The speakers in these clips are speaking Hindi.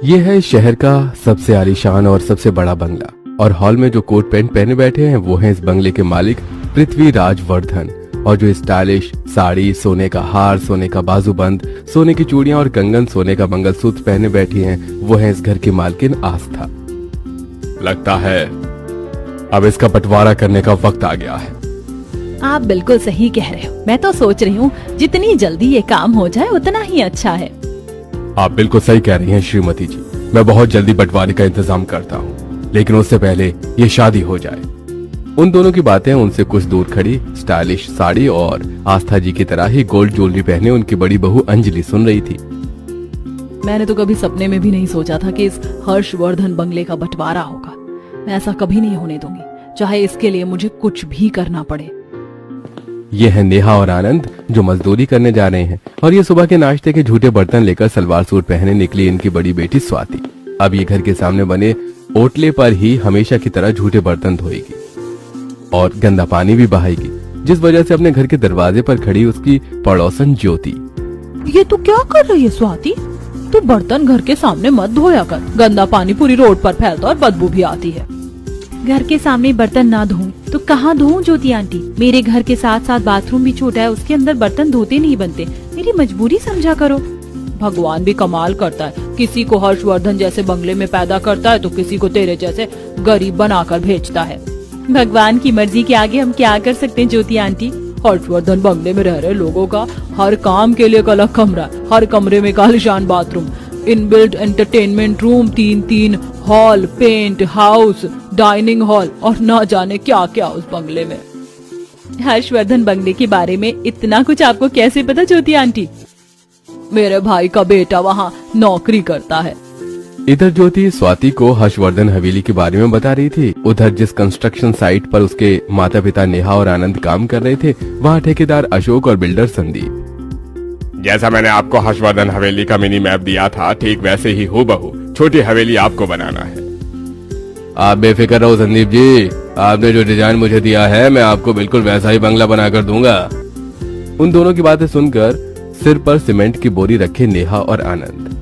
ये है शहर का सबसे आलीशान और सबसे बड़ा बंगला, और हॉल में जो कोट पैंट पहने बैठे हैं वो हैं इस बंगले के मालिक पृथ्वीराज वर्धन। और जो स्टाइलिश साड़ी, सोने का हार, सोने का बाजूबंद, सोने की चूड़ियां और कंगन, सोने का मंगलसूत्र पहने बैठी हैं वो है इस घर की मालकिन आस्था। लगता है अब इसका बंटवारा करने का वक्त आ गया है। आप बिल्कुल सही कह रहे हो। मैं तो सोच रही हूँ जितनी जल्दी ये काम हो जाए उतना ही अच्छा है। आप बिल्कुल सही कह रही हैं श्रीमती जी। मैं बहुत जल्दी बंटवारे का इंतजाम करता हूँ, लेकिन उससे पहले ये शादी हो जाए। उन दोनों की बातें उनसे कुछ दूर खड़ी स्टाइलिश साड़ी और आस्था जी की तरह ही गोल्ड ज्वेलरी पहने उनकी बड़ी बहू अंजलि सुन रही थी। मैंने तो कभी सपने में भी नहीं सोचा था कि इस हर्षवर्धन बंगले का बंटवारा होगा। मैं ऐसा कभी नहीं होने दूंगी, चाहे इसके लिए मुझे कुछ भी करना पड़े। ये है नेहा और आनंद जो मजदूरी करने जा रहे हैं, और ये सुबह के नाश्ते के झूठे बर्तन लेकर सलवार सूट पहने निकली इनकी बड़ी बेटी स्वाति। अब ये घर के सामने बने ओटले पर ही हमेशा की तरह झूठे बर्तन धोएगी और गंदा पानी भी बहाएगी, जिस वजह से अपने घर के दरवाजे पर खड़ी उसकी पड़ोसन ज्योति। ये तू क्या कर रही है स्वाति? तू बर्तन घर के सामने मत धोया कर, गंदा पानी पूरी रोड पर फैलता और बदबू भी आती है। घर के सामने बर्तन ना धोऊं तो कहाँ धोऊं ज्योति आंटी? मेरे घर के साथ साथ बाथरूम भी छोटा है, उसके अंदर बर्तन धोते नहीं बनते। मेरी मजबूरी समझा करो। भगवान भी कमाल करता है, किसी को हर्षवर्धन जैसे बंगले में पैदा करता है तो किसी को तेरे जैसे गरीब बनाकर भेजता है। भगवान की मर्जी के आगे हम क्या कर सकते हैं ज्योति आंटी? हर्षवर्धन बंगले में रह रहे लोगों का हर काम के लिए एक अलग कमरा है, हर कमरे में एक आलीशान bathroom, inbuilt entertainment room, 3-3 hall, penthouse, dining hall और ना जाने क्या क्या उस बंगले में। हर्षवर्धन बंगले के बारे में इतना कुछ आपको कैसे पता ज्योति आंटी? मेरे भाई का बेटा वहाँ नौकरी करता है। इधर ज्योति स्वाति को हर्षवर्धन हवेली के बारे में बता रही थी। उधर जिस कंस्ट्रक्शन साइट पर उसके माता पिता नेहा और आनंद काम कर रहे थे वहाँ ठेकेदार अशोक और बिल्डर संदीप। जैसा मैंने आपको हर्षवर्धन हवेली का मिनी मैप दिया था, ठीक वैसे ही हूबहू छोटी हवेली आपको बनाना है। आप बेफिक्र रहो संदीप जी, आपने जो डिजाइन मुझे दिया है मैं आपको बिल्कुल वैसा ही बंगला बनाकर दूंगा। उन दोनों की बातें सुनकर सिर पर सीमेंट की बोरी रखे नेहा और आनंद।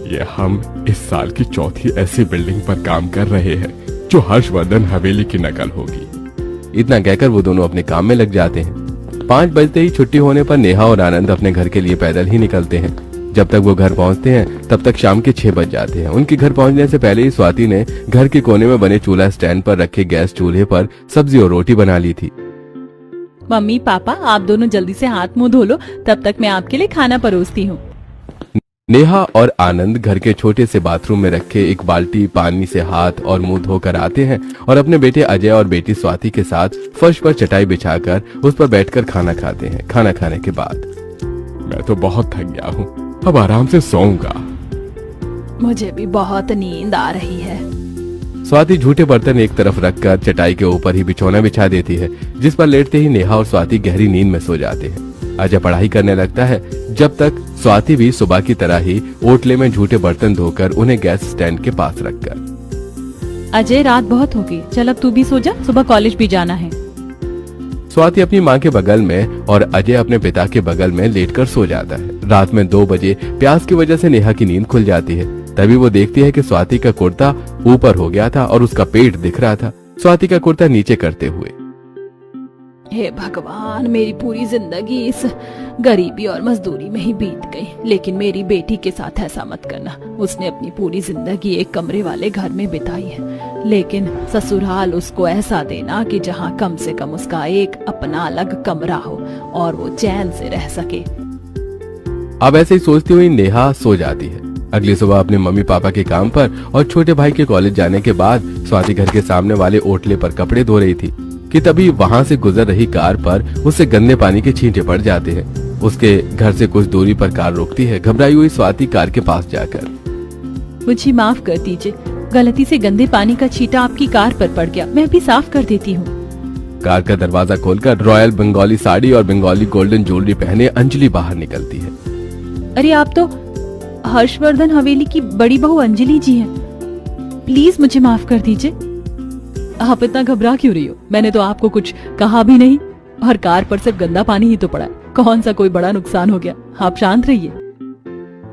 ये हम इस साल की चौथी ऐसी बिल्डिंग पर काम कर रहे हैं जो हर्षवर्धन हवेली की नकल होगी। इतना कहकर वो दोनों अपने काम में लग जाते हैं। 5 बजते ही छुट्टी होने पर नेहा और आनंद अपने घर के लिए पैदल ही निकलते हैं। जब तक वो घर पहुंचते हैं तब तक शाम के 6 बज जाते हैं। उनके घर पहुंचने से पहले ही स्वाति ने घर के कोने में बने चूल्हा स्टैंड पर रखे गैस चूल्हे पर सब्जी और रोटी बना ली थी। मम्मी पापा आप दोनों जल्दी से हाथ मुंह धो लो, तब तक मैं आपके लिए खाना परोसती हूँ। नेहा और आनंद घर के छोटे से बाथरूम में रखे एक बाल्टी पानी से हाथ और मुंह धोकर आते हैं और अपने बेटे अजय और बेटी स्वाति के साथ फर्श पर चटाई बिछाकर उस पर बैठकर खाना खाते हैं। खाना खाने के बाद मैं तो बहुत थक गया हूँ, अब आराम से सोऊंगा। मुझे भी बहुत नींद आ रही है। स्वाति झूठे बर्तन एक तरफ रखकर चटाई के ऊपर ही बिछौना बिछा देती है, जिस पर लेटते ही नेहा और स्वाति गहरी नींद में सो जाते हैं। अजय पढ़ाई करने लगता है, जब तक स्वाति भी सुबह की तरह ही ओटले में झूठे बर्तन धोकर उन्हें गैस स्टैंड के पास रखकर। अजय रात बहुत होगी, चल अब तू भी सो जा, सुबह कॉलेज भी जाना है। स्वाति अपनी माँ के बगल में और अजय अपने पिता के बगल में लेटकर सो जाता है। रात में 2 बजे प्यास की वजह से नेहा की नींद खुल जाती है। तभी वो देखती है कि स्वाति का कुर्ता ऊपर हो गया था और उसका पेट दिख रहा था। स्वाति का कुर्ता नीचे करते हुए, हे भगवान, मेरी पूरी जिंदगी इस गरीबी और मजदूरी में ही बीत गई, लेकिन मेरी बेटी के साथ ऐसा मत करना। उसने अपनी पूरी जिंदगी एक कमरे वाले घर में बिताई है, लेकिन ससुराल उसको ऐसा देना कि जहाँ कम से कम उसका एक अपना अलग कमरा हो और वो चैन से रह सके। अब ऐसे ही सोचती हुई नेहा सो जाती है। अगली सुबह अपने मम्मी पापा के काम पर और छोटे भाई के कॉलेज जाने के बाद स्वाति घर के सामने वाले ओटले पर कपड़े धो रही थी कि तभी वहाँ से गुजर रही कार पर उससे गंदे पानी के छींटे पड़ जाते हैं। उसके घर से कुछ दूरी पर कार रुकती है। घबराई हुई स्वाति कार के पास जाकर, मुझे माफ कर दीजिए, गलती से गंदे पानी का छींटा आपकी कार पर पड़ गया, मैं अभी साफ कर देती हूँ। कार का दरवाजा खोलकर रॉयल बंगाली साड़ी और बंगाली गोल्डन ज्वेलरी पहने अंजलि बाहर निकलती है। अरे आप तो हर्षवर्धन हवेली की बड़ी बहू अंजलि जी हैं, प्लीज मुझे माफ कर दीजिए। आप इतना घबरा क्यों रही हो? मैंने तो आपको कुछ कहा भी नहीं और कार पर सिर्फ गंदा पानी ही तो पड़ा है, कौन सा कोई बड़ा नुकसान हो गया, आप शांत रहिए।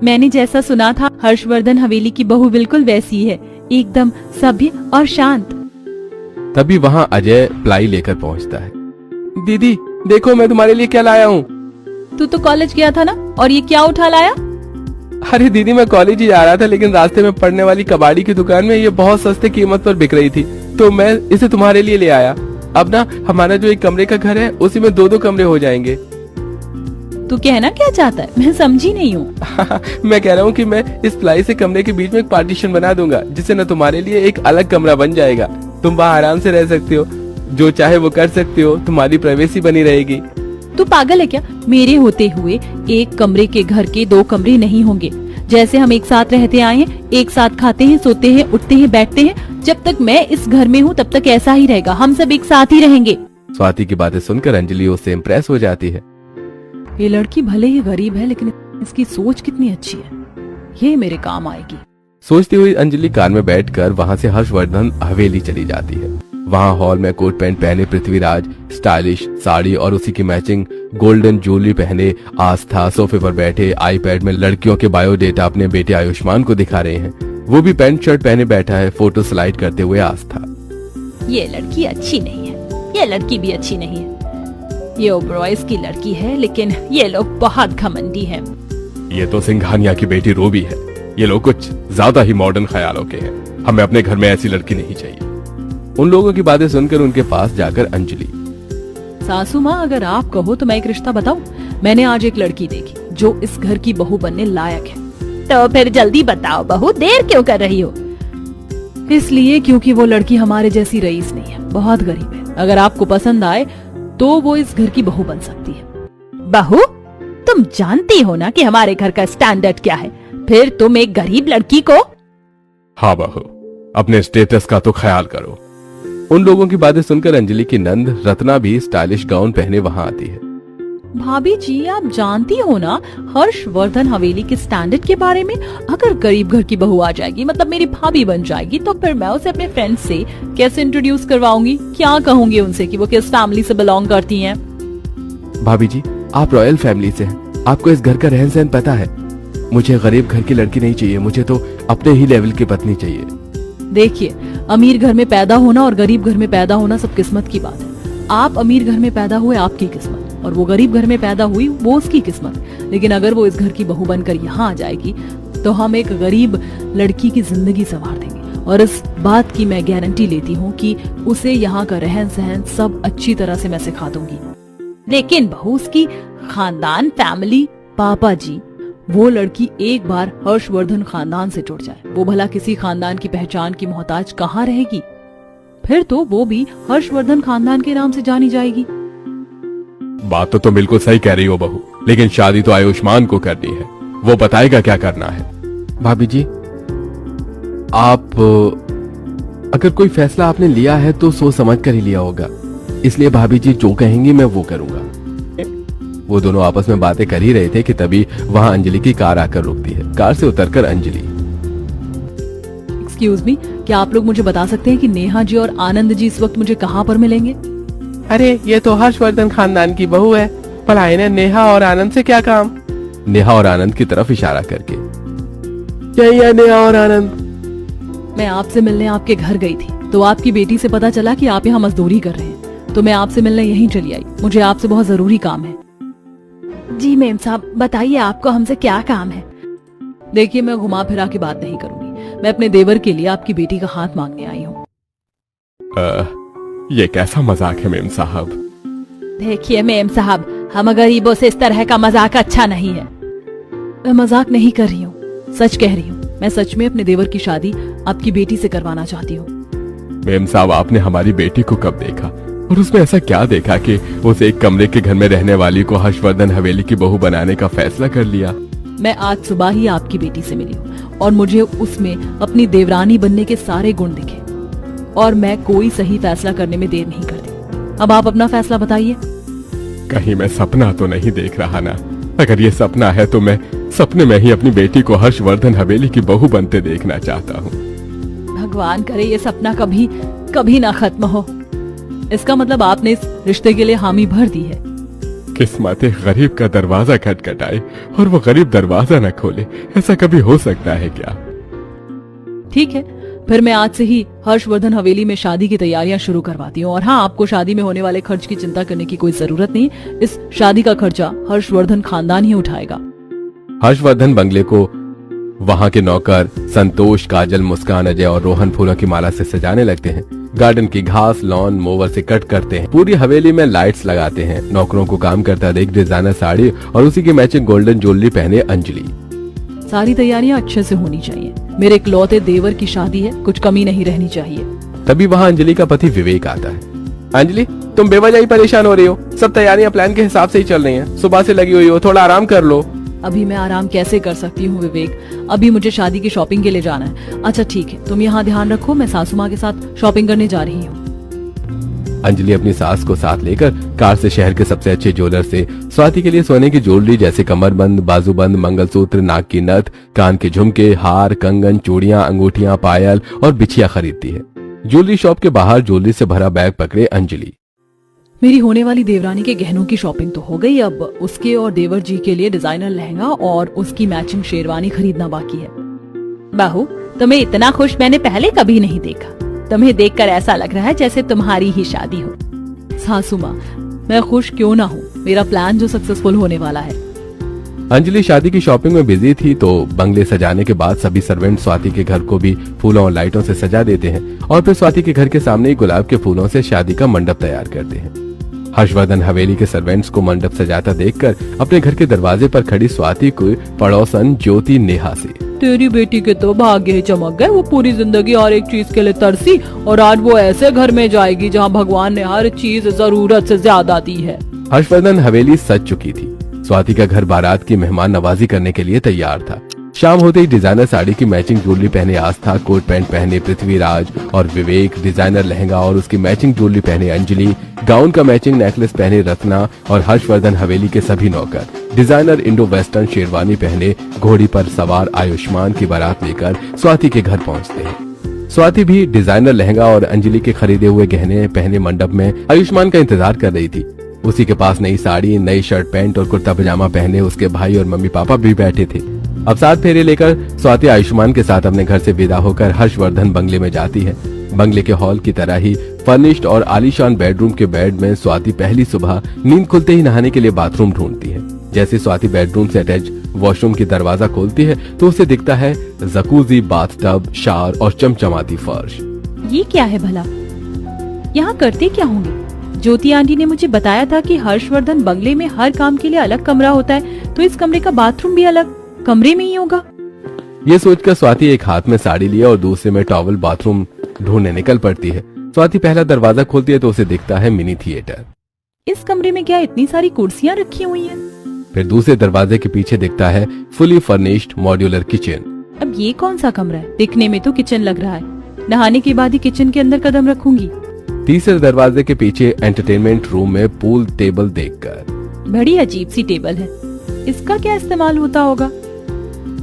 मैंने जैसा सुना था हर्षवर्धन हवेली की बहू बिल्कुल वैसी है, एकदम सभ्य और शांत। तभी वहाँ अजय प्लाई लेकर पहुँचता है। दीदी देखो मैं तुम्हारे लिए क्या लाया हूँ। तू तो कॉलेज गया था ना, और ये क्या उठा लाया? अरे दीदी मैं कॉलेज ही जा रहा था, लेकिन रास्ते में पड़ने वाली कबाड़ी की दुकान में ये बहुत सस्ते कीमत पर बिक रही थी, तो मैं इसे तुम्हारे लिए ले आया। अब ना हमारा जो एक कमरे का घर है उसी में 2-2 कमरे हो जाएंगे। तू कहना क्या चाहता है, मैं समझी नहीं हूँ। मैं कह रहा हूँ कि मैं इस प्लाई से कमरे के बीच में एक पार्टीशन बना दूंगा, जिससे न तुम्हारे लिए एक अलग कमरा बन जाएगा। तुम वहाँ आराम से रह सकते हो, जो चाहे वो कर सकते हो, तुम्हारी प्राइवेसी बनी रहेगी। तू पागल है क्या? मेरे होते हुए एक कमरे के घर के 2 कमरे नहीं होंगे। जैसे हम एक साथ रहते आए हैं, एक साथ खाते हैं, सोते हैं, उठते हैं, बैठते हैं, जब तक मैं इस घर में हूँ तब तक ऐसा ही रहेगा। हम सब एक साथ ही रहेंगे। स्वाति की बातें सुनकर अंजलि उससे इम्प्रेस हो जाती है। ये लड़की भले ही गरीब है, लेकिन इसकी सोच कितनी अच्छी है, ये मेरे काम आएगी। सोचती हुई अंजलि कार में बैठकर वहाँ से हर्षवर्धन हवेली चली जाती है। वहाँ हॉल में कोट पैंट पहने पृथ्वीराज स्टाइलिश साड़ी और उसी की मैचिंग गोल्डन ज्वेलरी पहने आस्था सोफे पर बैठे आईपैड में लड़कियों के बायोडेटा अपने बेटे आयुष्मान को दिखा रहे हैं। वो भी पैंट शर्ट पहने बैठा है, फोटो स्लाइड करते हुए आस्था। ये लड़की अच्छी नहीं है, ये लड़की भी अच्छी नहीं है। ये ओबरॉयज की लड़की है, लेकिन ये लोग बहुत घमंडी हैं। ये तो सिंघानिया की बेटी रूबी है। ये लोग कुछ ज्यादा ही मॉडर्न ख्यालों के हैं। हमें अपने घर में ऐसी लड़की नहीं चाहिए। उन लोगों की बातें सुनकर उनके पास जाकर अंजलि, सासू माँ अगर आप कहो तो मैं एक रिश्ता बताऊं। मैंने आज एक लड़की देखी जो इस घर की बहू बनने लायक है। तो फिर जल्दी बताओ बहू, देर क्यों कर रही हो? इसलिए क्योंकि वो लड़की हमारे जैसी रईस नहीं है, बहुत गरीब है। अगर आपको पसंद आए तो वो इस घर की बहू बन सकती है। बहू? तुम जानती हो ना कि हमारे घर का स्टैंडर्ड क्या है, फिर तुम एक गरीब लड़की को? हाँ बहू, अपने स्टेटस का तो ख्याल करो। उन लोगों की बातें सुनकर अंजलि की नंद रत्ना भी स्टाइलिश गाउन पहने वहाँ आती है। भाभी जी आप जानती हो ना हर्षवर्धन हवेली के स्टैंडर्ड के बारे में। अगर गरीब घर की बहू आ जाएगी, मतलब मेरी भाभी बन जाएगी, तो फिर मैं उसे अपने फ्रेंड से कैसे इंट्रोड्यूस करवाऊंगी? क्या कहूंगी उनसे कि वो किस फैमिली से बिलोंग करती हैं? भाभी जी आप रॉयल फैमिली से हैं, आपको इस घर का रहन सहन पता है। मुझे गरीब घर की लड़की नहीं चाहिए, मुझे तो अपने ही लेवल की पत्नी चाहिए। देखिए, अमीर घर में पैदा होना और गरीब घर में पैदा होना सब किस्मत की बात है। आप अमीर घर में पैदा हुए, आपकी किस्मत, और वो गरीब घर में पैदा हुई, वो उसकी किस्मत। लेकिन अगर वो इस घर की बहू बनकर यहाँ आ जाएगी तो हम एक गरीब लड़की की जिंदगी संवार देंगे। और इस बात की मैं गारंटी लेती हूँ कि उसे यहाँ का रहन सहन सब अच्छी तरह से मैं सिखा दूंगी। लेकिन बहू, उसकी खानदान, फैमिली, पापा जी, वो लड़की एक बार हर्षवर्धन खानदान से जुड़ जाए, वो भला किसी खानदान की पहचान की मोहताज कहाँ रहेगी? फिर तो वो भी हर्षवर्धन खानदान के नाम से जानी जाएगी। बात तो तुम बिल्कुल सही कह रही हो बहू, लेकिन शादी तो आयुष्मान को करनी है, वो बताएगा क्या करना है। भाभी जी आप अगर कोई फैसला आपने लिया है तो सोच समझ कर ही लिया होगा, इसलिए भाभी जी जो कहेंगी मैं वो करूंगा। वो दोनों आपस में बातें कर ही रहे थे कि तभी वहां अंजलि की कार आकर रुकती है। कार से उतरकर अंजलि, एक्सक्यूज मी, क्या आप लोग मुझे बता सकते हैं कि नेहा जी और आनंद जी इस वक्त मुझे कहाँ पर मिलेंगे? अरे ये तो हर्षवर्धन खानदान की बहू है, भला इन्हें नेहा और आनंद से क्या काम? नेहा और आनंद की तरफ इशारा करके, यही है नेहा और आनंद। मैं आपसे मिलने आपके घर गई थी तो आपकी बेटी से पता चला कि आप यहाँ मजदूरी कर रहे हैं, तो मैं आपसे मिलने यहीं चली आई। मुझे आपसे बहुत जरूरी काम है। जी मेम साहब, बताइए आपको हमसे क्या काम है? देखिए, मैं घुमा फिरा की बात नहीं करूंगी। मैं अपने देवर के लिए आपकी बेटी का हाथ मांगने आई हूँ। ये कैसा मजाक है मेम साहब? देखिए मेम साहब, हम गरीबों से इस तरह का मजाक अच्छा नहीं है। मैं मजाक नहीं कर रही हूँ, सच कह रही हूँ। मैं सच में अपने देवर की शादी आपकी बेटी से करवाना चाहती हूँ। मेम साहब, आपने हमारी बेटी को कब देखा और उसमें ऐसा क्या देखा कि उसे एक कमरे के घर में रहने वाली को हर्षवर्धन हवेली की बहू बनाने का फैसला कर लिया? मैं आज सुबह ही आपकी बेटी से मिली हूँ और मुझे उसमें अपनी देवरानी बनने के सारे गुण दिखे, और मैं कोई सही फैसला करने में देर नहीं करती। अब आप अपना फैसला बताइए। कहीं मैं सपना तो नहीं देख रहा ना? अगर ये सपना है तो मैं सपने में ही अपनी बेटी को हर्षवर्धन हवेली की बहू बनते देखना चाहता हूँ। भगवान करे ये सपना कभी कभी ना खत्म हो। इसका मतलब आपने इस रिश्ते के लिए हामी भर दी है। किस्मत गरीब का दरवाजा खटखटाए और वो गरीब दरवाजा न खोले, ऐसा कभी हो सकता है क्या? ठीक है, फिर मैं आज से ही हर्षवर्धन हवेली में शादी की तैयारियां शुरू करवाती हूँ। और हाँ, आपको शादी में होने वाले खर्च की चिंता करने की कोई जरूरत नहीं। इस शादी का खर्चा हर्षवर्धन खानदान ही उठाएगा। हर्षवर्धन बंगले को वहां के नौकर संतोष, काजल, मुस्कान, अजय और रोहन फूलों की माला से सजाने लगते हैं। गार्डन की घास लॉन मोवर से कट करते हैं। पूरी हवेली में लाइट्स लगाते हैं। नौकरों को काम करता देख डिजाइनर साड़ी और उसी की मैचिंग गोल्डन ज्वेलरी पहने अंजलि। सारी तैयारियां अच्छे से होनी चाहिए। मेरे इकलौते देवर की शादी है, कुछ कमी नहीं रहनी चाहिए। तभी वहाँ अंजलि का पति विवेक आता है। अंजलि, तुम बेवजह ही परेशान हो रही हो। सब तैयारियां प्लान के हिसाब से ही चल रही हैं। सुबह से लगी हुई हो, थोड़ा आराम कर लो। अभी मैं आराम कैसे कर सकती हूँ विवेक, अभी मुझे शादी की शॉपिंग के लिए जाना है। अच्छा ठीक है, तुम यहाँ ध्यान रखो, मैं सासू माँ के साथ शॉपिंग करने जा रही हूँ। अंजलि अपनी सास को साथ लेकर कार से शहर के सबसे अच्छे ज्वेलर से स्वाति के लिए सोने की ज्वेलरी जैसे कमरबंद, बाजूबंद, मंगलसूत्र, नाक की नथ, कान के झुमके, हार, कंगन, चूड़ियां, अंगूठियां, पायल और बिछिया खरीदती है। ज्वेलरी शॉप के बाहर ज्वेलरी से भरा बैग पकड़े अंजलि। मेरी होने वाली देवरानी के गहनों की शॉपिंग तो हो गई, अब उसके और देवर जी के लिए डिजाइनर लहंगा और उसकी मैचिंग शेरवानी खरीदना बाकी है। बहू, तुम्हें इतना खुश मैंने पहले कभी नहीं देखा। तुम्हें देखकर ऐसा लग रहा है जैसे तुम्हारी ही शादी हो। सासू माँ, मैं खुश क्यों ना हूँ, मेरा प्लान जो सक्सेसफुल होने वाला है। अंजलि शादी की शॉपिंग में बिजी थी तो बंगले सजाने के बाद सभी सर्वेंट स्वाति के घर को भी फूलों और लाइटों से सजा देते हैं और फिर स्वाति के घर के सामने ही गुलाब के फूलों से शादी का मंडप तैयार करते हैं। हर्षवर्धन हवेली के सर्वेंट्स को मंडप सजाता देखकर अपने घर के दरवाजे पर खड़ी स्वाति को पड़ोसन ज्योति नेहा से, तेरी बेटी के तो भाग्य ही चमक गए। वो पूरी जिंदगी और एक चीज के लिए तरसी और आज वो ऐसे घर में जाएगी जहाँ भगवान ने हर चीज जरूरत से ज्यादा दी है। हर्षवर्धन हवेली सज चुकी थी। स्वाति का घर बारात की मेहमान नवाजी करने के लिए तैयार था। शाम होते ही डिजाइनर साड़ी की मैचिंग ज्वेलरी पहने आस्था, कोट पैंट पहने पृथ्वीराज और विवेक, डिजाइनर लहंगा और उसकी मैचिंग ज्वेलरी पहने अंजलि, गाउन का मैचिंग नेकलेस पहने रत्ना और हर्षवर्धन हवेली के सभी नौकर डिजाइनर इंडो वेस्टर्न शेरवानी पहने घोड़ी पर सवार आयुष्मान की बारात लेकर स्वाति के घर पहुंचते हैं। स्वाति भी डिजाइनर लहंगा और अंजलि के खरीदे हुए गहने पहने मंडप में आयुष्मान का इंतजार कर रही थी। उसी के पास नई साड़ी, नई शर्ट पैंट और कुर्ता पजामा पहने उसके भाई और मम्मी पापा भी बैठे थे। अब 7 फेरे लेकर स्वाति आयुष्मान के साथ अपने घर से विदा होकर हर्षवर्धन बंगले में जाती है। बंगले के हॉल की तरह ही फर्निश्ड और आलीशान बेडरूम के बेड में स्वाति पहली सुबह नींद खुलते ही नहाने के लिए बाथरूम ढूंढती है। जैसे स्वाति बेडरूम से अटैच वॉशरूम की दरवाजा खोलती है तो उसे दिखता है जकूजी, बाथटब, शावर और चमचमाती फर्श। ये क्या है भला? यहाँ करते क्या होंगे? ज्योति आंटी ने मुझे बताया था कि हर्षवर्धन बंगले में हर काम के लिए अलग कमरा होता है, तो इस कमरे का बाथरूम भी अलग कमरे में ही होगा। ये सोचकर स्वाति एक हाथ में साड़ी लिया और दूसरे में टॉवल बाथरूम ढूंढने निकल पड़ती है। स्वाति पहला दरवाजा खोलती है तो उसे दिखता है मिनी थिएटर। इस कमरे में क्या इतनी सारी कुर्सियां रखी हुई हैं? फिर दूसरे दरवाजे के पीछे दिखता है फुली फर्निश्ड मॉड्यूलर किचन। अब ये कौन सा कमरा है? दिखने में तो किचन लग रहा है। नहाने के बाद ही किचन के अंदर कदम रखूंगी। तीसरे दरवाजे के पीछे एंटरटेनमेंट रूम में पूल टेबल देखकर बड़ी अजीब सी टेबल है, इसका क्या इस्तेमाल होता होगा?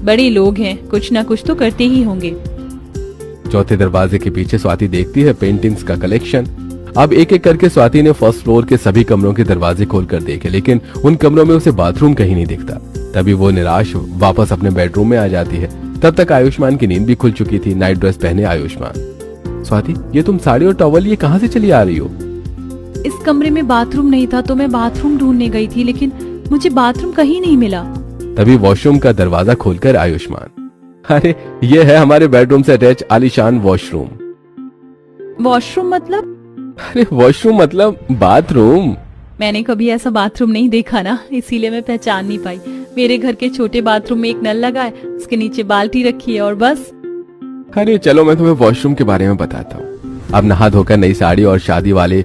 बड़े लोग हैं, कुछ ना कुछ तो करते ही होंगे। चौथे दरवाजे के पीछे स्वाति देखती है पेंटिंग्स का कलेक्शन। अब एक एक करके स्वाति ने फर्स्ट फ्लोर के सभी कमरों के दरवाजे खोलकर देखे, लेकिन उन कमरों में उसे बाथरूम कहीं नहीं दिखता। तभी वो निराश वापस अपने बेडरूम में आ जाती है। तब तक आयुष्मान की नींद भी खुल चुकी थी। नाइट ड्रेस पहने आयुष्मान। स्वाति, ये तुम साड़ी और टॉवल ये कहाँ से चली आ रही हो? इस कमरे में बाथरूम नहीं था तो मैं बाथरूम ढूंढने गई थी, लेकिन मुझे बाथरूम कहीं नहीं मिला। तभी वॉशरूम का दरवाजा खोलकर आयुष्मान, अरे ये है हमारे बेडरूम से अटैच आलीशान वॉशरूम। वॉशरूम मतलब? अरे वॉशरूम मतलब बाथरूम। मैंने कभी ऐसा बाथरूम नहीं देखा ना, इसीलिए मैं पहचान नहीं पाई। मेरे घर के छोटे बाथरूम में एक नल लगा है, उसके नीचे बाल्टी रखी है और बस। अरे चलो मैं तुम्हें वॉशरूम के बारे में बताता हूँ। अब नहा धोकर नई साड़ी और शादी वाले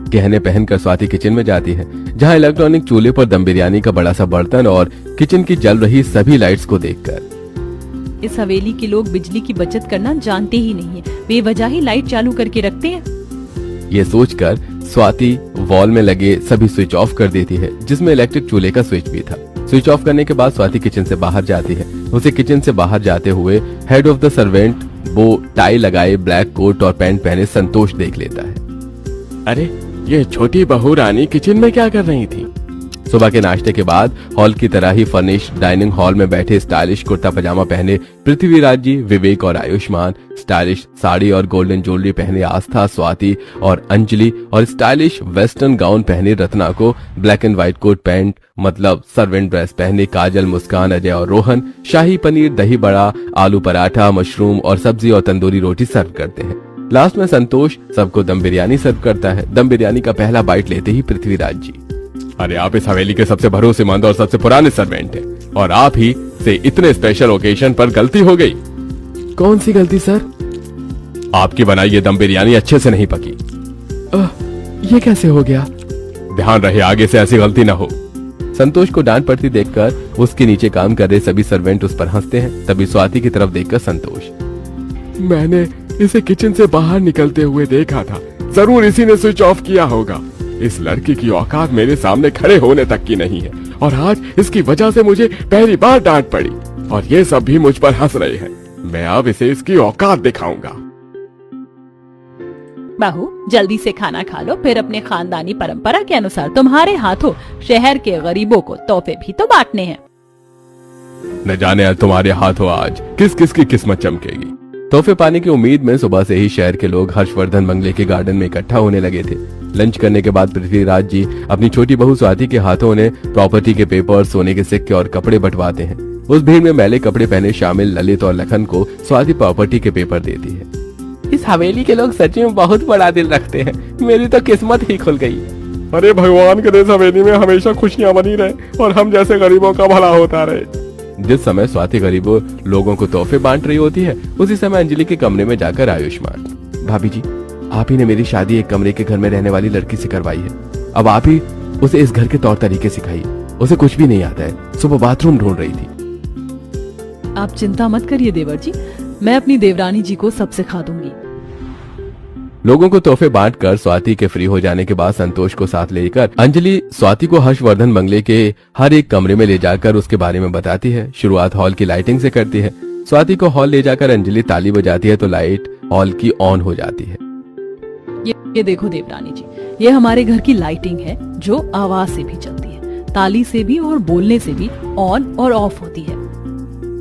गहने पहनकर स्वाति किचन में जाती है, जहाँ इलेक्ट्रॉनिक चूल्हे पर दम बिरयानी का बड़ा सा बर्तन और किचन की जल रही सभी लाइट्स को देखकर। इस हवेली के लोग बिजली की बचत करना जानते ही नहीं है, बेवजह ही लाइट चालू करके रखते हैं। ये सोचकर स्वाति वॉल में लगे सभी स्विच ऑफ कर देती है, जिसमें इलेक्ट्रिक चूल्हे का स्विच भी था। स्विच ऑफ करने के बाद स्वाति किचन से बाहर जाती है। उसे किचन से बाहर जाते हुए हेड ऑफ द सर्वेंट, वो टाई लगाए, ब्लैक कोट और पैंट पहने संतोष देख लेता है। अरे ये छोटी बहू रानी किचन में क्या कर रही थी? सुबह के नाश्ते के बाद हॉल की तरह ही फर्निश्ड डाइनिंग हॉल में बैठे स्टाइलिश कुर्ता पजामा पहने पृथ्वीराज जी, विवेक और आयुष्मान, स्टाइलिश साड़ी और गोल्डन ज्वेलरी पहने आस्था, स्वाति और अंजलि और स्टाइलिश वेस्टर्न गाउन पहने रत्ना को black and white coat pant मतलब सर्वेंट ड्रेस पहने काजल, मुस्कान, अजय और रोहन शाही पनीर, दही बड़ा, आलू पराठा, मशरूम और सब्जी और तंदूरी रोटी सर्व करते हैं। लास्ट में संतोष सबको दम बिरयानी सर्व करता है। दम बिरयानी का पहला बाइट लेते ही पृथ्वीराज जी, अरे आप इस हवेली के सबसे भरोसेमंद और सबसे पुराने सर्वेंट हैं और आप ही से इतने स्पेशल ओकेजन पर गलती हो गई। कौन सी गलती सर? आपकी बनाई ये दम बिरयानी अच्छे से नहीं पकी। ये कैसे हो गया? ध्यान रहे आगे से ऐसी गलती ना हो। संतोष को डांट पड़ती देखकर उसके नीचे काम कर रहे सभी सर्वेंट उस पर हंसते हैं। तभी स्वाति की तरफ देखकर संतोष, मैंने इसे किचन से बाहर निकलते हुए देखा था, जरूर इसी ने स्विच ऑफ किया होगा। इस लड़की की औकात मेरे सामने खड़े होने तक की नहीं है और आज इसकी वजह से मुझे पहली बार डांट पड़ी और ये सब भी मुझ पर हंस रहे हैं। मैं अब इसे इसकी औकात दिखाऊंगा। बहू जल्दी से खाना खा लो, फिर अपने खानदानी परंपरा के अनुसार तुम्हारे हाथों शहर के गरीबों को तोहफे भी तो बांटने हैं। न जाने तुम्हारे हाथों आज किस किस की किस्मत चमकेगी। तोहफे पाने की उम्मीद में सुबह से ही शहर के लोग हर्षवर्धन बंगले के गार्डन में इकट्ठा होने लगे थे। लंच करने के बाद पृथ्वीराज जी अपनी छोटी बहू स्वाति के हाथों ने प्रॉपर्टी के पेपर, सोने के सिक्के और कपड़े बंटवाते हैं। उस भीड़ में मैले कपड़े पहने शामिल ललित और लखन को स्वाति प्रॉपर्टी के पेपर देती है। इस हवेली के लोग सच में बहुत बड़ा दिल रखते हैं, मेरी तो किस्मत ही खुल गई। अरे भगवान करे इस हवेली में हमेशा खुशियां बनी रहे और हम जैसे गरीबों का भला होता रहे। जिस समय स्वाति गरीबों लोगों को तोहफे बांट रही होती है, उसी समय अंजलि के कमरे में जाकर आयुष्मान, भाभी जी आप ही ने मेरी शादी एक कमरे के घर में रहने वाली लड़की से करवाई है। अब आप ही उसे इस घर के तौर तरीके सिखाइए। उसे कुछ भी नहीं आता है, सुबह बाथरूम ढूंढ रही थी। आप चिंता मत करिए देवर जी, मैं अपनी देवरानी जी को सब सिखा दूंगी। लोगों को तोहफे बांटकर स्वाति के फ्री हो जाने के बाद संतोष को साथ लेकर अंजलि स्वाति को हर्षवर्धन बंगले के हर एक कमरे में ले जाकर उसके बारे में बताती है। शुरुआत हॉल की लाइटिंग से करती है। स्वाति को हॉल ले जाकर अंजलि ताली बजाती है तो लाइट हॉल की ऑन हो जाती है। ये देखो देवरानी जी, ये हमारे घर की लाइटिंग है जो आवाज से भी चलती है, ताली से भी और बोलने से भी ऑन और ऑफ होती है।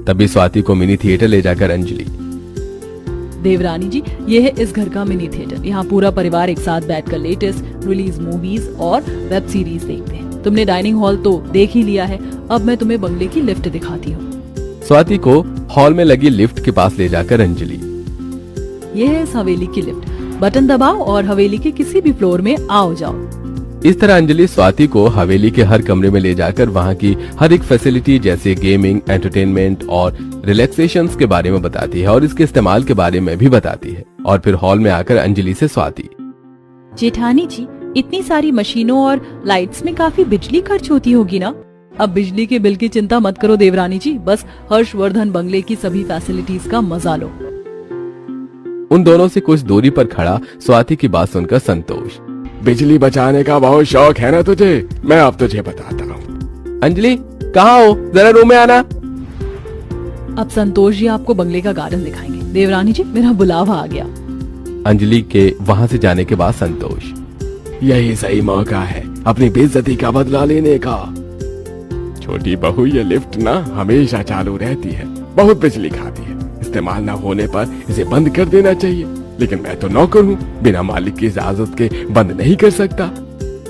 तभी स्वाति को मिनी थिएटर ले जाकर अंजलि, देवरानी जी ये है इस घर का मिनी थिएटर। यहाँ पूरा परिवार एक साथ बैठकर लेटेस्ट रिलीज मूवीज और वेब सीरीज देखते हैं। तुमने डाइनिंग हॉल तो देख ही लिया है, अब मैं तुम्हें बंगले की लिफ्ट दिखाती हूँ। स्वाति को हॉल में लगी लिफ्ट के पास ले जाकर अंजलि, ये है इस हवेली की लिफ्ट, बटन दबाओ और हवेली के किसी भी फ्लोर में आओ जाओ। इस तरह अंजलि स्वाति को हवेली के हर कमरे में ले जाकर वहाँ की हर एक फैसिलिटी जैसे गेमिंग, एंटरटेनमेंट और रिलैक्सेशंस के बारे में बताती है और इसके इस्तेमाल के बारे में भी बताती है। और फिर हॉल में आकर अंजलि से स्वाति, जेठानी जी इतनी सारी मशीनों और लाइट्स में काफी बिजली खर्च होती होगी ना? अब बिजली के बिल की चिंता मत करो देवरानी जी, बस हर्षवर्धन बंगले की सभी फैसिलिटीज का मजा लो। उन दोनों से कुछ दूरी पर खड़ा स्वाति की बात सुनकर संतोष, बिजली बचाने का बहुत शौक है ना तुझे, मैं अब तुझे बताता हूँ। अंजलि कहाँ हो, जरा रूम में आना। अब संतोष जी आपको बंगले का गार्डन दिखाएंगे। देवरानी जी मेरा बुलावा आ गया। अंजलि के वहाँ से जाने के बाद संतोष, यही सही मौका है अपनी बेइज्जती का बदला लेने का। छोटी बहू ये लिफ्ट ना हमेशा चालू रहती है, बहुत बिजली खाती है, इस्तेमाल न होने पर इसे बंद कर देना चाहिए, लेकिन मैं तो नौकर हूँ, बिना मालिक की इजाजत के बंद नहीं कर सकता।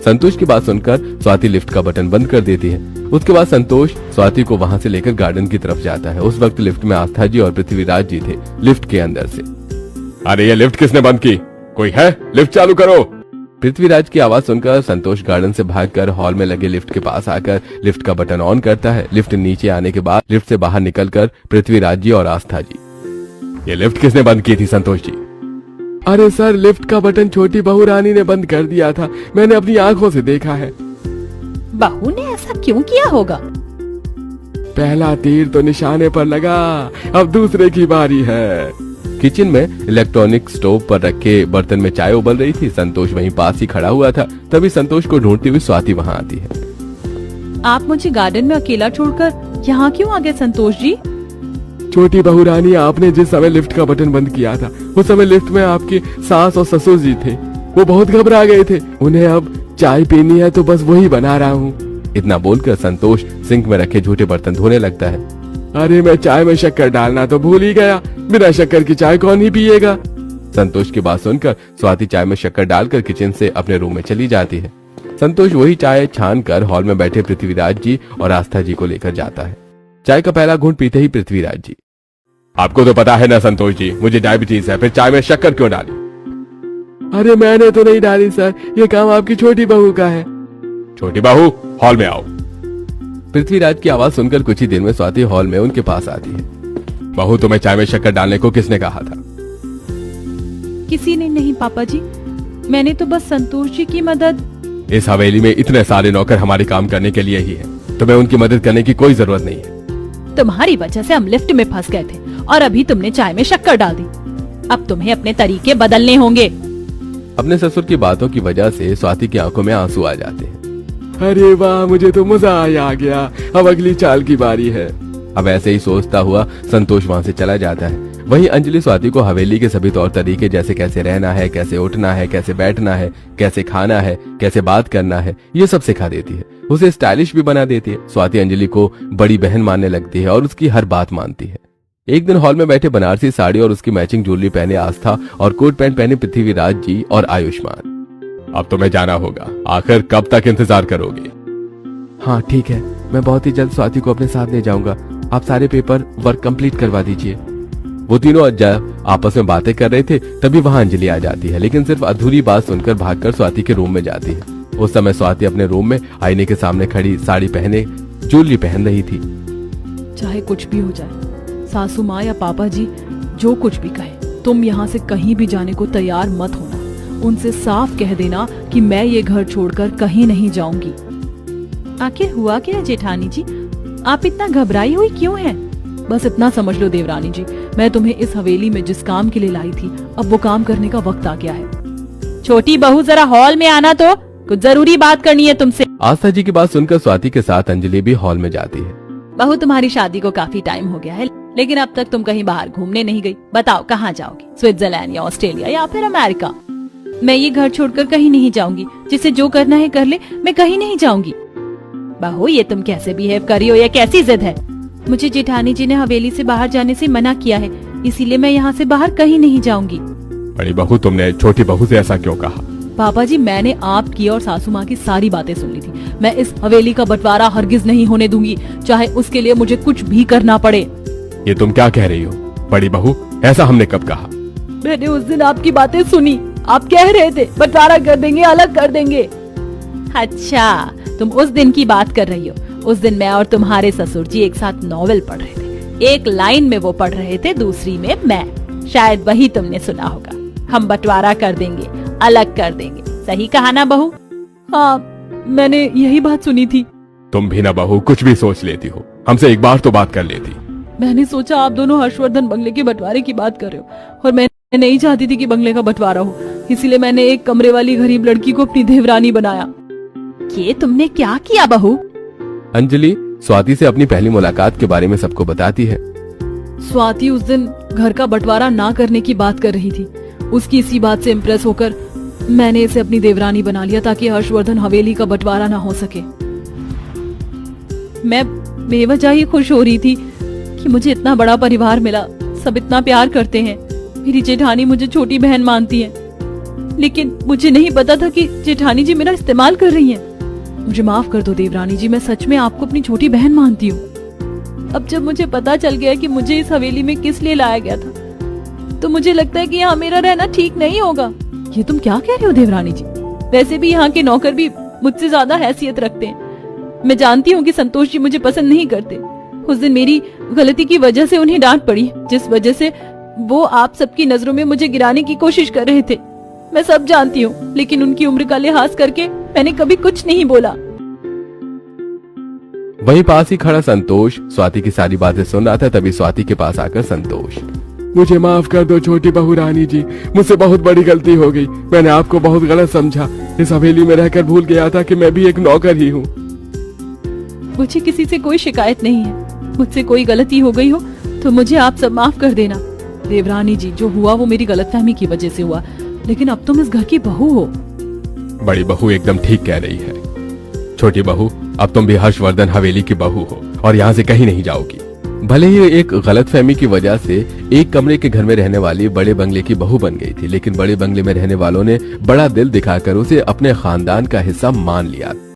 संतोष की बात सुनकर स्वाति लिफ्ट का बटन बंद कर देती है। उसके बाद संतोष स्वाति को वहाँ से लेकर गार्डन की तरफ जाता है। उस वक्त लिफ्ट में आस्था जी और पृथ्वीराज जी थे लिफ्ट के अंदर से। अरे ये लिफ्ट किसने बंद की, कोई है? लिफ्ट चालू करो। पृथ्वीराज की आवाज सुनकर संतोष गार्डन से भागकर हॉल में लगे लिफ्ट के पास आकर लिफ्ट का बटन ऑन करता है। लिफ्ट नीचे आने के बाद लिफ्ट से बाहर निकलकर पृथ्वीराज जी और आस्था जी, ये लिफ्ट किसने बंद की थी संतोष जी? अरे सर लिफ्ट का बटन छोटी बहू रानी ने बंद कर दिया था, मैंने अपनी आंखों से देखा है। बहू ने ऐसा क्यों किया होगा? पहला तीर तो निशाने पर लगा, अब दूसरे की बारी है। किचन में इलेक्ट्रॉनिक स्टोव पर रखे बर्तन में चाय उबल रही थी। संतोष वहीं पास ही खड़ा हुआ था। तभी संतोष को ढूंढती हुई स्वाति वहाँ आती है। आप मुझे गार्डन में अकेला छोड़कर यहाँ क्यों आ गए संतोष जी? छोटी बहू रानी, आपने जिस समय लिफ्ट का बटन बंद किया था उस समय लिफ्ट में आपके सास और ससुर जी थे। वो बहुत घबरा गए थे, उन्हें अब चाय पीनी है तो बस वही बना रहा हूँ। इतना बोलकर संतोष सिंक में रखे झूठे बर्तन धोने लगता है। अरे मैं चाय में शक्कर डालना तो भूल ही गया, बिना शक्कर की चाय कौन ही पिएगा। संतोष की बात सुनकर स्वाति चाय में शक्कर डालकर किचन से अपने रूम में चली जाती है। संतोष वही चाय छान कर हॉल में बैठे पृथ्वीराज जी और आस्था जी को लेकर जाता है। चाय का पहला घूंट पीते ही पृथ्वीराज जी, आपको तो पता है ना संतोष जी, मुझे डायबिटीज है, फिर चाय में शक्कर क्यों डाली? अरे मैंने तो नहीं डाली सर, ये काम आपकी छोटी बहू का है। छोटी बहू, हॉल में आओ। पृथ्वीराज की आवाज सुनकर कुछ ही देर में स्वाति हॉल में उनके पास आती है। बहू, तुम्हें चाय में शक्कर डालने को किसने कहा था? किसी ने नहीं पापा जी, मैंने तो बस संतोष जी की मदद। इस हवेली में इतने सारे नौकर हमारे काम करने के लिए ही है, तुम्हें उनकी मदद करने की कोई जरूरत नहीं है। तुम्हारी वजह से हम लिफ्ट में फंस गए थे और अभी तुमने चाय में शक्कर डाल दी। अब तुम्हें अपने तरीके बदलने होंगे। अपने ससुर की बातों की वजह से स्वाति की आंखों में आंसू आ जाते हैं। अरे वाह, मुझे तो मजा ही आ गया, अब अगली चाल की बारी है। अब ऐसे ही सोचता हुआ संतोष वहाँ से चला जाता है। वहीं अंजलि स्वाति को हवेली के सभी तौर तरीके, जैसे कैसे रहना है, कैसे उठना है, कैसे बैठना है, कैसे खाना है, कैसे बात करना है, ये सब सिखा देती है। उसे स्टाइलिश भी बना देती है। स्वाति अंजलि को बड़ी बहन मानने लगती है और उसकी हर बात मानती है। एक दिन हॉल में बैठे बनारसी साड़ी और उसकी मैचिंग ज्वेलरी पहने आस्था और कोट पैंट पहने पृथ्वीराज जी और आयुष्मान। अब तुम्हें जाना होगा, आखिर कब तक इंतजार करोगे? हाँ ठीक है, मैं बहुत ही जल्द स्वाति को अपने साथ ले जाऊंगा। आप सारे पेपर वर्क कंप्लीट करवा दीजिए। वो तीनों जब आपस में बातें कर रहे थे तभी वहां अंजलि आ जाती है, लेकिन सिर्फ अधूरी बात सुनकर भागकर स्वाति के रूम में जाती है। उस समय स्वाति अपने रूम में आईने के सामने खड़ी साड़ी पहने ज्वेलरी पहन रही थी। चाहे कुछ भी हो जाए, सासू माँ या पापा जी जो कुछ भी कहे, तुम यहाँ से कहीं भी जाने को तैयार मत होना। उनसे साफ कह देना कि मैं ये घर छोड़कर कहीं नहीं जाऊंगी। आखिर हुआ क्या जेठानी जी, आप इतना घबराई हुई क्यों हैं? बस इतना समझ लो देवरानी जी, मैं तुम्हें इस हवेली में जिस काम के लिए लाई थी, अब वो काम करने का वक्त आ गया है। छोटी बहू, जरा हॉल में आना, तो कुछ जरूरी बात करनी है तुमसे। आस्था जी की बात सुनकर स्वाति के साथ अंजलि भी हॉल में जाती है। बहू, तुम्हारी शादी को काफी टाइम हो गया है, लेकिन अब तक तुम कहीं बाहर घूमने नहीं गई। बताओ कहाँ जाओगी? स्विट्जरलैंड या ऑस्ट्रेलिया या फिर अमेरिका? मैं ये घर छोड़कर कहीं नहीं जाऊंगी। जिसे जो करना है कर ले, मैं कहीं नहीं जाऊंगी। बहू, ये तुम कैसे बिहेव कर रही हो? ये कैसी जिद है? मुझे जेठानी जी ने हवेली से बाहर जाने से मना किया है, इसीलिए मैं यहाँ से बाहर कहीं नहीं जाऊंगी। बड़ी बहू, तुमने छोटी बहू से ऐसा क्यों कहा? पापा जी, मैंने आपकी और सासू माँ की सारी बातें सुन ली थी। मैं इस हवेली का बंटवारा हरगिज नहीं होने दूंगी, चाहे उसके लिए मुझे कुछ भी करना पड़े। ये तुम क्या कह रही हो? बड़ी बहू, ऐसा हमने कब कहा? मैंने उस दिन आपकी बातें सुनी, आप कह रहे थे बंटवारा कर देंगे, अलग कर देंगे। अच्छा, तुम उस दिन की बात कर रही हो। उस दिन मैं और तुम्हारे ससुर जी एक साथ नॉवेल पढ़ रहे थे। एक लाइन में वो पढ़ रहे थे, दूसरी में मैं। शायद वही तुमने सुना होगा। हम बंटवारा कर देंगे, अलग कर देंगे। सही कहा ना बहू? हाँ, मैंने यही बात सुनी थी। तुम भी ना बहू कुछ भी सोच लेती हो, हमसे एक बार तो बात कर लेती। मैंने सोचा आप दोनों हर्षवर्धन बंगले के बंटवारे की बात कर रहे हो, और मैं नहीं चाहती थी कि बंगले का बंटवारा हो, इसीलिए मैंने एक कमरे वाली गरीब लड़की को अपनी देवरानी बनाया। ये तुमने क्या किया बहू? अंजलि स्वाति से अपनी पहली मुलाकात के बारे में सबको बताती है। स्वाति उस दिन घर का बंटवारा ना करने की बात कर रही थी। उसकी इसी बात से इम्प्रेस होकर मैंने इसे अपनी देवरानी बना लिया, ताकि हर्षवर्धन हवेली का बंटवारा ना हो सके। मैं बेवजह ही खुश हो रही थी कि मुझे इतना बड़ा परिवार मिला, सब इतना प्यार करते हैं। मेरी जेठानी मुझे छोटी बहन मानती है, लेकिन मुझे नहीं पता था कि जेठानी जी मेरा इस्तेमाल कर रही हैं। मुझे माफ कर दो देवरानी जी, मैं सच में आपको अपनी छोटी बहन मानती हूँ। अब जब मुझे पता चल गया कि मुझे इस हवेली में किस लिए लाया गया था, तो मुझे लगता है कि यहाँ मेरा रहना ठीक नहीं होगा। ये तुम क्या कह रहे हो देवरानी जी? वैसे भी यहाँ के नौकर भी मुझसे ज्यादा हैसियत रखते हैं। मैं जानती हूँ कि संतोष जी मुझे पसंद नहीं करते। उस दिन मेरी गलती की वजह से उन्हें डांट पड़ी, जिस वजह से वो आप सबकी नजरों में मुझे गिराने की कोशिश कर रहे थे। मैं सब जानती हूँ, लेकिन उनकी उम्र का लिहाज करके मैंने कभी कुछ नहीं बोला। वहीं पास ही खड़ा संतोष स्वाति की सारी बातें सुन रहा था। तभी स्वाति के पास आकर संतोष, मुझे माफ कर दो छोटी बहू रानी जी, मुझसे बहुत बड़ी गलती हो गई। मैंने आपको बहुत गलत समझा। इस हवेली में रहकर भूल गया था कि मैं भी एक नौकर ही हूँ। मुझे किसी से कोई शिकायत नहीं है। मुझसे कोई गलती हो गई हो तो मुझे आप सब माफ कर देना। देवरानी जी, जो हुआ वो मेरी गलतफहमी की वजह से हुआ, लेकिन अब तुम इस घर की बहू हो। बड़ी बहू एकदम ठीक कह रही है। छोटी बहू, अब तुम भी हर्षवर्धन हवेली की बहू हो और यहाँ से कहीं नहीं जाओगी। भले ही एक गलतफहमी की वजह से एक कमरे के घर में रहने वाली बड़े बंगले की बहू बन गई थी, लेकिन बड़े बंगले में रहने वालों ने बड़ा दिल दिखाकर उसे अपने खानदान का हिस्सा मान लिया।